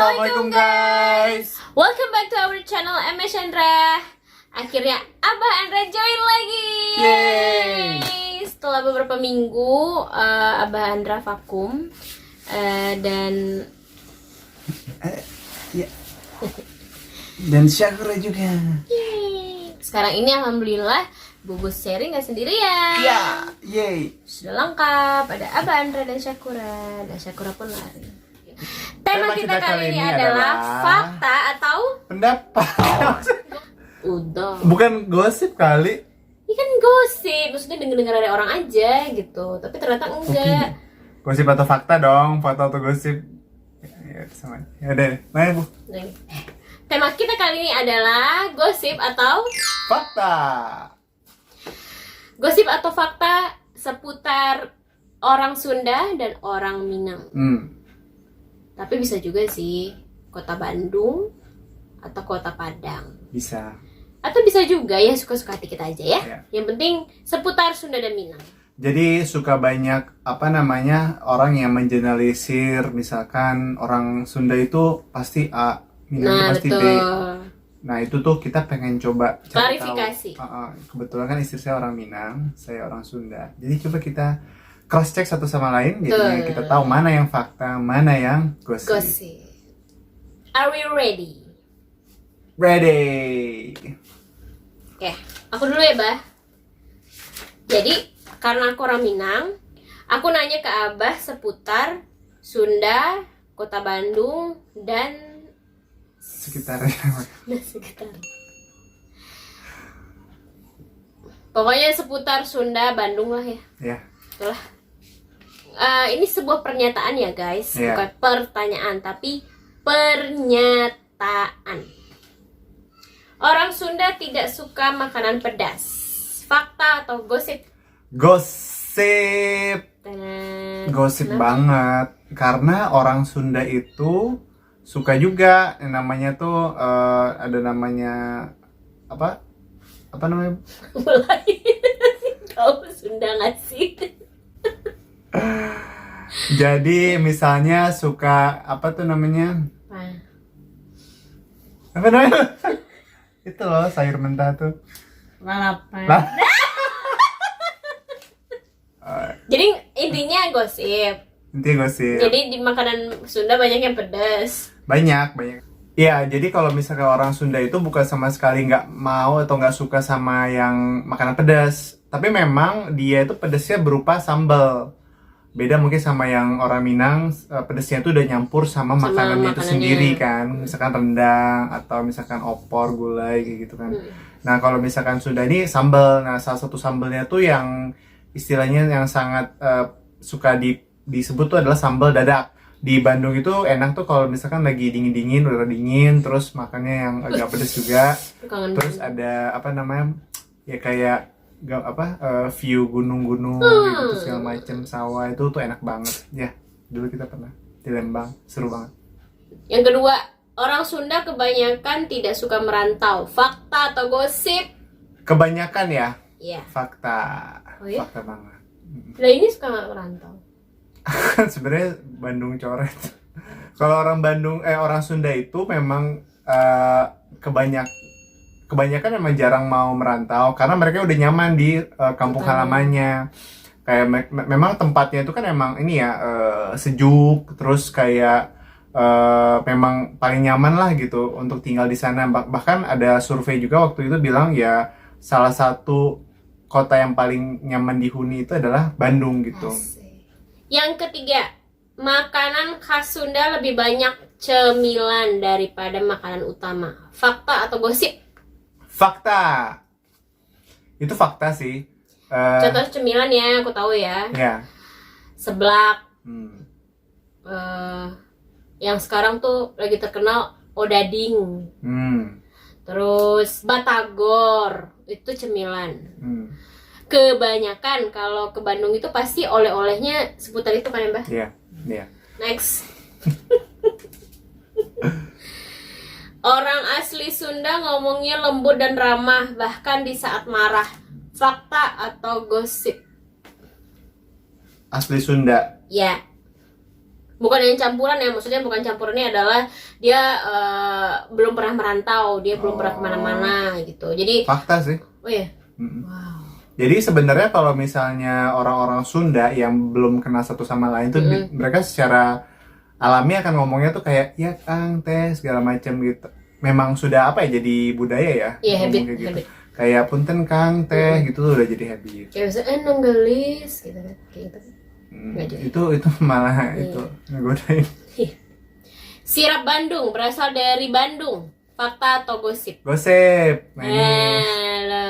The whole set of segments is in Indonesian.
Assalamualaikum guys. Welcome back to our channel MS Andra. Akhirnya Abah Andra join lagi. Yeay. Setelah beberapa minggu Abah Andra vakum dan Ya. Dan Syakura juga. yeay. Sekarang ini alhamdulillah Bubus sharing gak sendirian. Ya, yay. Sudah lengkap, ada Abah Andra dan Syakura. Dan Syakura pun lari. Tema kita kali ini adalah fakta atau pendapat. udah. Bukan gosip kali. Ini kan gosip, maksudnya denger-denger dari orang aja gitu. Tapi ternyata enggak. Gosip atau fakta dong, fakta atau gosip. Ya, sama. Ya udah, mana Bu? Nah, tema kita kali ini adalah gosip atau Fakta. gosip atau fakta seputar orang Sunda dan orang Minang. Tapi bisa juga sih kota Bandung atau kota Padang. Bisa. Atau bisa juga ya suka-suka hati kita aja ya. Ya. Yang penting seputar Sunda dan Minang. Jadi suka banyak orang yang mengeneralisir, misalkan orang Sunda itu pasti A, Minang Nah, pasti B. betul. Nah itu tuh kita pengen coba cari Klarifikasi. tahu. Kebetulan kan istri saya orang Minang, saya orang Sunda. Jadi coba kita cross check satu sama lain, jadi kita tahu mana yang fakta, mana yang gosip. Gosip. Are we ready? Ready. Oke, aku dulu ya, Bah. Jadi, karena aku orang Minang, aku nanya ke Abah seputar Sunda, Kota Bandung, dan Sekitarnya. sekitar. Pokoknya seputar Sunda, Bandung lah ya. Ya. Itulah. Ini sebuah pernyataan ya, guys. Iya. Bukan pertanyaan, tapi pernyataan. Orang Sunda tidak suka makanan pedas. Fakta atau gosip? Gosip. Gosip Kenapa? banget. Karena orang Sunda itu suka juga yang namanya tuh ada namanya apa namanya? Mulai. Kau Sunda nggak sih? Jadi misalnya suka apa tuh namanya? Apa namanya? Itu loh sayur mentah tuh. Lalapan. Lah. Jadi intinya gosip. Intinya gosip. Jadi di makanan Sunda banyak yang pedas. Banyak. Iya, jadi kalau misalkan orang Sunda itu bukan sama sekali nggak mau atau nggak suka sama yang makanan pedas. Tapi memang dia itu pedasnya berupa sambal. Beda mungkin sama yang orang Minang, pedasnya itu udah nyampur sama makanannya itu sendiri kan. Misalkan rendang atau misalkan opor, gulai kayak gitu kan. Nah, kalau misalkan Sunda ini sambal. Nah, salah satu sambalnya tuh yang istilahnya yang sangat suka disebut tuh adalah sambal dadak. Di Bandung itu enak tuh kalau misalkan lagi dingin-dingin, udah dingin, terus makannya yang agak pedas juga. Terus ada apa namanya? Ya kayak view gunung-gunung gitu segala macam, sawah itu tuh enak banget. Ya, dulu kita pernah di Lembang, seru banget. Yang kedua, orang Sunda kebanyakan tidak suka merantau. Fakta atau gosip? Kebanyakan ya? Iya. Fakta. Oh iya? Fakta banget. Nah ini suka nggak merantau? Kan sebenarnya Bandung coret. Kalau orang orang Sunda itu memang kebanyakan memang jarang mau merantau karena mereka udah nyaman di kampung halamannya. Kayak memang tempatnya itu kan emang ini ya sejuk, terus kayak memang paling nyaman lah gitu untuk tinggal di sana. Bahkan ada survei juga waktu itu bilang ya salah satu kota yang paling nyaman dihuni itu adalah Bandung gitu. Asik. Yang ketiga, makanan khas Sunda lebih banyak cemilan daripada makanan utama. Fakta atau gosip? Fakta. Itu fakta sih. Contoh cemilan ya, aku tahu ya. Ya. Seblak. Hmm. Yang sekarang tuh lagi terkenal odading. Terus batagor, itu cemilan. Kebanyakan kalau ke Bandung itu pasti oleh-olehnya seputar itu kan ya, Mbak? Iya, iya. Next. Orang asli Sunda ngomongnya lembut dan ramah bahkan di saat marah. Fakta atau gosip? Asli Sunda. Ya. Bukan yang campuran ya, maksudnya bukan campurannya adalah dia belum pernah merantau, dia belum pernah kemana-mana gitu. Jadi Fakta sih. oh ya, Mm-mm. wow. Jadi sebenarnya kalau misalnya orang-orang Sunda yang belum kenal satu sama lain tuh mereka secara alami akan ngomongnya tuh kayak ya Kang, teh segala macam gitu. Memang sudah apa ya, jadi budaya ya. Iya, ngomong habit, kayak gitu. habit. Kayak punten Kang, teh gitu tuh udah jadi habit. Kayak misalnya nonggelis gitu kan, kayak gitu. Nggak jadi. Itu malah itu ngegodain. Sirap Bandung berasal dari Bandung. Fakta atau gosip? Gosip. Nah, ini Halo.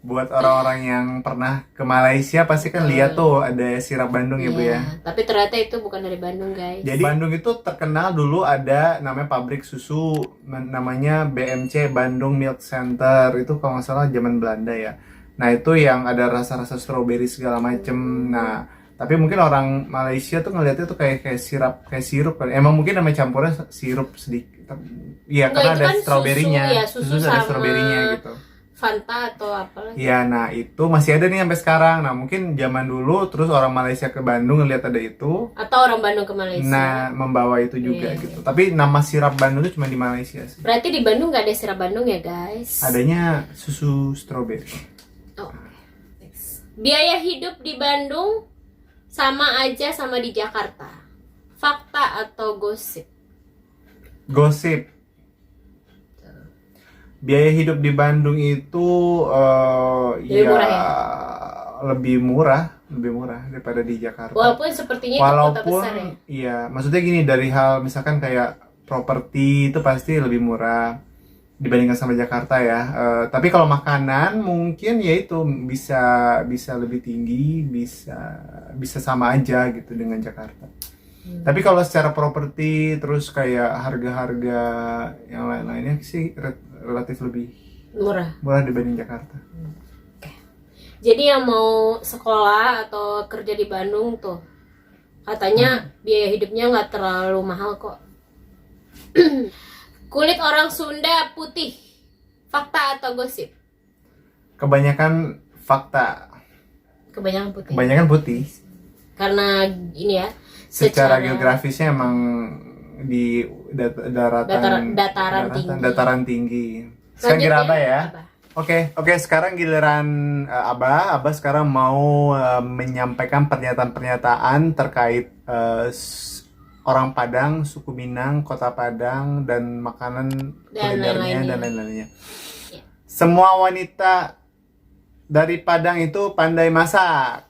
buat orang-orang yang pernah ke Malaysia pasti kan lihat tuh ada sirap Bandung ya Bu ya. Tapi ternyata itu bukan dari Bandung, guys. Jadi Bandung itu terkenal dulu ada namanya pabrik susu namanya BMC Bandung Milk Center, itu kalau nggak salah zaman Belanda ya. Nah itu yang ada rasa-rasa stroberi segala macem. Nah tapi mungkin orang Malaysia tuh ngelihatnya tuh kayak sirup kan. Emang mungkin namanya campurnya sirup sedikit. Iya karena itu ada kan stroberinya. susu ada sama stroberinya gitu. Fanta atau apalah. Iya, nah itu masih ada nih sampai sekarang. Nah mungkin zaman dulu terus orang Malaysia ke Bandung ngeliat ada itu. Atau orang Bandung ke Malaysia. Nah, membawa itu juga gitu. Tapi nama sirap Bandung itu cuma di Malaysia sih. Berarti di Bandung nggak ada sirap Bandung ya, guys? Adanya susu stroberi. Oh. Next. Biaya hidup di Bandung sama aja sama di Jakarta. Fakta atau gosip? Gosip. Biaya hidup di Bandung itu Lebih murah ya? lebih murah daripada di Jakarta. Walaupun sepertinya itu kota besar ya. Iya, maksudnya gini, dari hal misalkan kayak properti itu pasti lebih murah dibandingkan sama Jakarta ya. Tapi kalau makanan mungkin ya itu bisa lebih tinggi, bisa sama aja gitu dengan Jakarta. Tapi kalau secara properti terus kayak harga-harga yang lain-lainnya sih relatif lebih Murah. dibanding Jakarta. Jadi yang mau sekolah atau kerja di Bandung tuh katanya biaya hidupnya nggak terlalu mahal kok. Kulit orang Sunda putih. Fakta atau gosip? Kebanyakan fakta. Kebanyakan putih. Karena ini ya. Secara geografisnya emang di dataran tinggi. Sekarang giliran Abah ya. Oke, sekarang giliran Abah. Abah sekarang mau menyampaikan pernyataan-pernyataan terkait orang Padang, suku Minang, kota Padang, dan makanan kulinernya dan lain-lainnya. Ya. Semua wanita dari Padang itu pandai masak.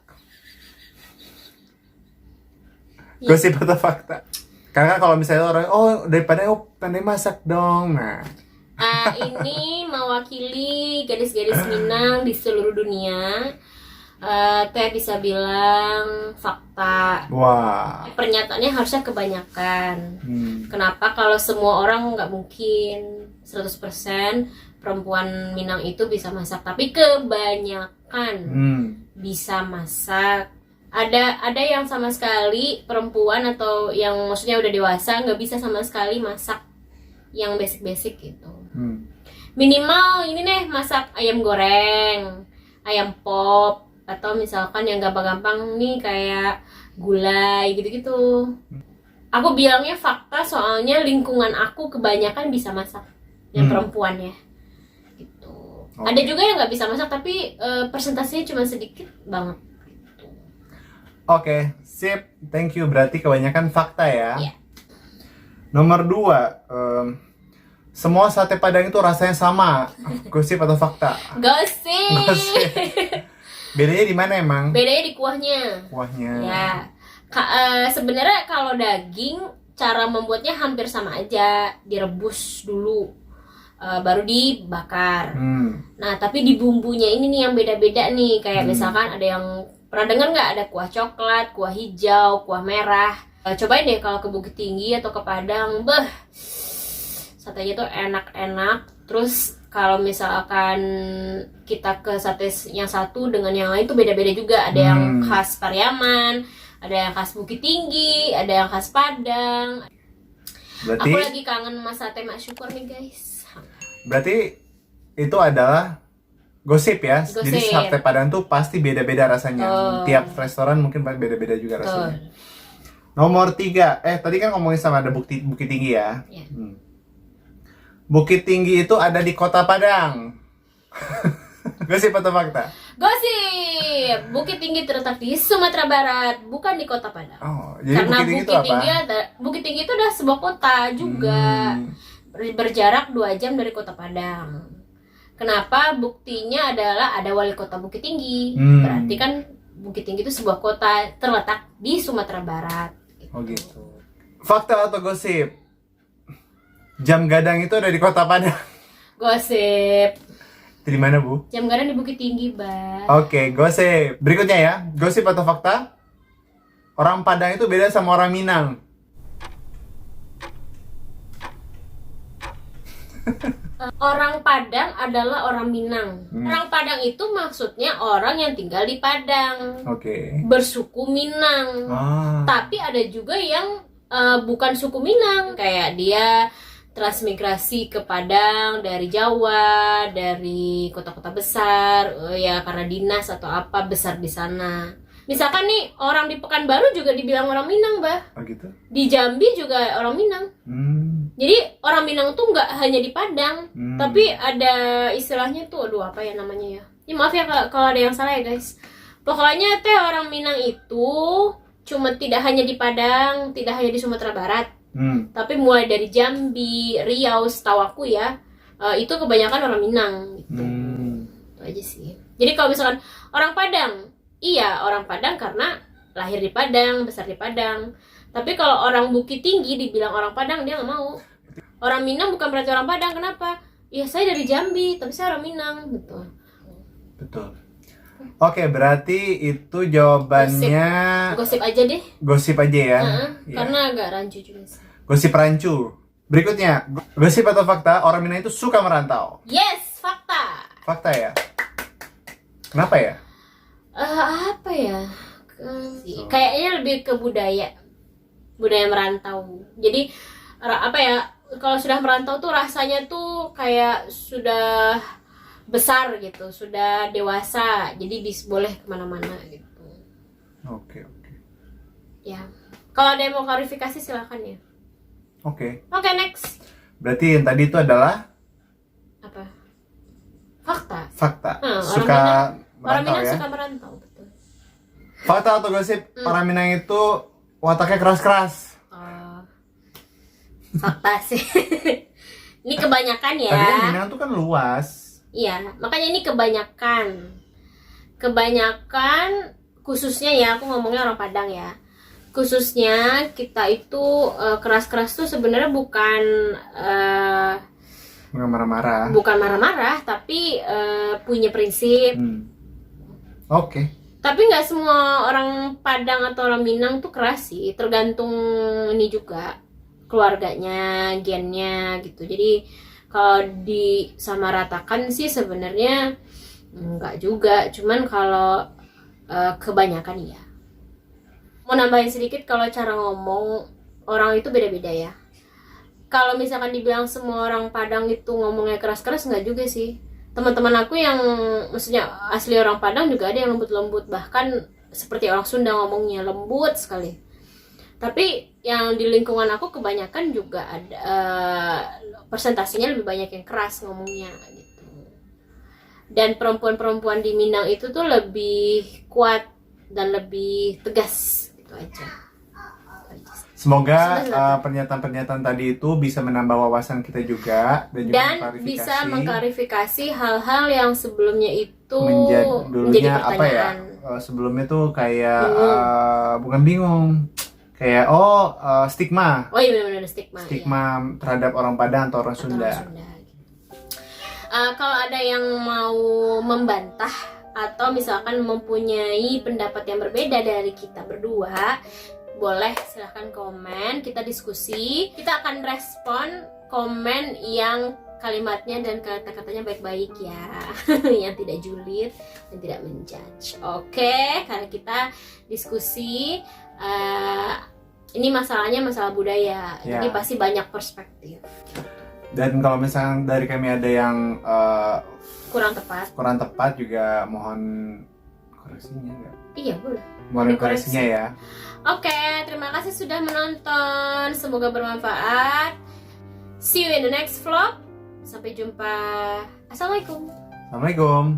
Gosip atau fakta? Karena kalau misalnya orang, dari Padang, pandai masak dong. Nah, ini mewakili gadis-gadis Minang di seluruh dunia. Teh bisa bilang fakta. wah. Pernyataannya harusnya kebanyakan. Kenapa? Kalau semua orang nggak mungkin 100% perempuan Minang itu bisa masak, tapi kebanyakan bisa masak. Ada yang sama sekali perempuan atau yang maksudnya udah dewasa nggak bisa sama sekali masak yang basic-basic gitu. Minimal ini nih masak ayam goreng, ayam pop, atau misalkan yang gampang-gampang nih kayak gulai gitu-gitu. Aku bilangnya fakta soalnya lingkungan aku kebanyakan bisa masak yang perempuan ya. Gitu. Ada juga yang nggak bisa masak tapi persentasenya cuma sedikit banget. Oke, sip. Thank you. Berarti kebanyakan fakta ya. Iya. Nomor 2, semua sate Padang itu rasanya sama. Gosip atau fakta? Gosip. Bedanya di mana emang? Bedanya di kuahnya. Kuahnya. Ya. Sebenarnya kalau daging cara membuatnya hampir sama aja, direbus dulu. Baru dibakar. Nah, tapi di bumbunya ini nih yang beda-beda nih. Kayak misalkan ada yang pernah dengar nggak ada kuah coklat, kuah hijau, kuah merah. Cobain deh kalau ke Bukit Tinggi atau ke Padang, satenya tuh enak-enak. Terus kalau misalkan kita ke sate yang satu dengan yang lain tuh beda-beda juga. Ada yang khas Pariaman, ada yang khas Bukit Tinggi, ada yang khas Padang. Berarti, aku lagi kangen sama sate Mak Syukur nih guys. Berarti itu adalah gosip ya. Gosip. Jadi sate Padang tuh pasti beda-beda rasanya. Tiap restoran mungkin beda-beda juga rasanya. Nomor 3. Tadi kan ngomongin sama ada Bukit Tinggi ya. Ya. Bukit Tinggi itu ada di Kota Padang. Gosip atau fakta? Gosip. Bukit Tinggi terletak di Sumatera Barat, bukan di Kota Padang. Oh, jadi Karena Bukit Tinggi itu apa? Bukit Tinggi itu adalah sebuah kota juga. Hmm, Berjarak 2 jam dari Kota Padang. Kenapa? Buktinya adalah ada wali kota Bukit Tinggi. Berarti kan Bukit Tinggi itu sebuah kota terletak di Sumatera Barat. Oh gitu. Fakta atau gosip? Jam gadang itu ada di Kota Padang. Gosip. Di mana, Bu? Jam gadang di Bukit Tinggi, Bah. Oke, gosip. Berikutnya ya, gosip atau fakta? Orang Padang itu beda sama orang Minang. Orang Padang adalah orang Minang. Orang Padang itu maksudnya orang yang tinggal di Padang. Oke. Bersuku Minang. Tapi ada juga yang bukan suku Minang, kayak dia transmigrasi ke Padang dari Jawa, dari kota-kota besar, ya karena dinas atau apa besar di sana. Misalkan nih orang di Pekanbaru juga dibilang orang Minang, Bah. Oh gitu. Di Jambi juga orang Minang. Jadi orang Minang tuh nggak hanya di Padang, tapi ada istilahnya tuh, aduh apa ya namanya ya? Ya maaf ya kalau ada yang salah ya guys. Pokoknya teh orang Minang itu cuma tidak hanya di Padang, tidak hanya di Sumatera Barat, tapi mulai dari Jambi, Riau, setahu aku ya, itu kebanyakan orang Minang gitu. Itu aja sih. Jadi kalau misalkan orang Padang, iya orang Padang karena lahir di Padang, besar di Padang. Tapi kalau orang Bukit Tinggi dibilang orang Padang, dia nggak mau. Orang Minang bukan berarti orang Padang, kenapa? Ya saya dari Jambi, tapi saya orang Minang, gitu. Betul. Oke, berarti itu jawabannya Gosip aja deh. gosip aja ya. Ya. Karena agak rancu juga sih. Gosip rancu. Berikutnya, gosip atau fakta, orang Minang itu suka merantau. Yes, fakta. Fakta ya? Kenapa ya? Apa ya? Kayaknya lebih ke budaya merantau. Jadi apa ya? Kalau sudah merantau tuh rasanya tuh kayak sudah besar gitu, sudah dewasa, jadi boleh kemana-mana gitu. Oke. Ya, kalau ada yang mau klarifikasi silakan ya. Oke, Next. berarti yang tadi itu adalah Apa? Fakta. fakta. Orang merantau Minang ya. suka merantau, betul. Fakta atau gosip, orang Minang itu wataknya keras-keras. Fakta sih. Ini kebanyakan ya. Tapi kan Minang tuh kan luas. Iya, makanya ini kebanyakan khususnya ya, aku ngomongnya orang Padang ya. Khususnya kita itu keras-keras tuh sebenarnya bukan marah-marah. Bukan marah-marah, tapi punya prinsip. Oke. Tapi nggak semua orang Padang atau orang Minang tuh keras sih, tergantung ini juga keluarganya, gennya gitu. Jadi kalau disamaratakan sih sebenarnya enggak juga, cuman kalau kebanyakan iya. Mau nambahin sedikit, kalau cara ngomong orang itu beda-beda ya. Kalau misalkan dibilang semua orang Padang itu ngomongnya keras-keras, enggak juga sih. Teman-teman aku yang maksudnya asli orang Padang juga ada yang lembut-lembut, bahkan seperti orang Sunda ngomongnya lembut sekali. Tapi yang di lingkungan aku kebanyakan juga ada persentasenya lebih banyak yang keras ngomongnya gitu. Dan perempuan-perempuan di Minang itu tuh lebih kuat dan lebih tegas gitu aja. Semoga pernyataan-pernyataan tadi itu bisa menambah wawasan kita juga dan bisa mengklarifikasi hal-hal yang sebelumnya itu menjadi pertanyaan. Apa ya? Sebelumnya tuh kayak bukan bingung. Kayak stigma. Oh iya, benar-benar stigma. Stigma ya, terhadap orang Padang atau orang Sunda. Kalau ada yang mau membantah atau misalkan mempunyai pendapat yang berbeda dari kita berdua, boleh silahkan komen, kita diskusi. Kita akan respon komen yang kalimatnya dan kata-katanya baik-baik ya, yang tidak julid dan tidak menjudge. Oke, karena kita diskusi. Ini masalahnya masalah budaya, jadi pasti banyak perspektif. Dan kalau misalnya dari kami ada yang kurang tepat juga mohon koreksinya nggak? Iya boleh. Boleh Dikoreksi. koreksinya ya. Oke, terima kasih sudah menonton. Semoga bermanfaat. See you in the next vlog. Sampai jumpa. Assalamualaikum. Assalamualaikum.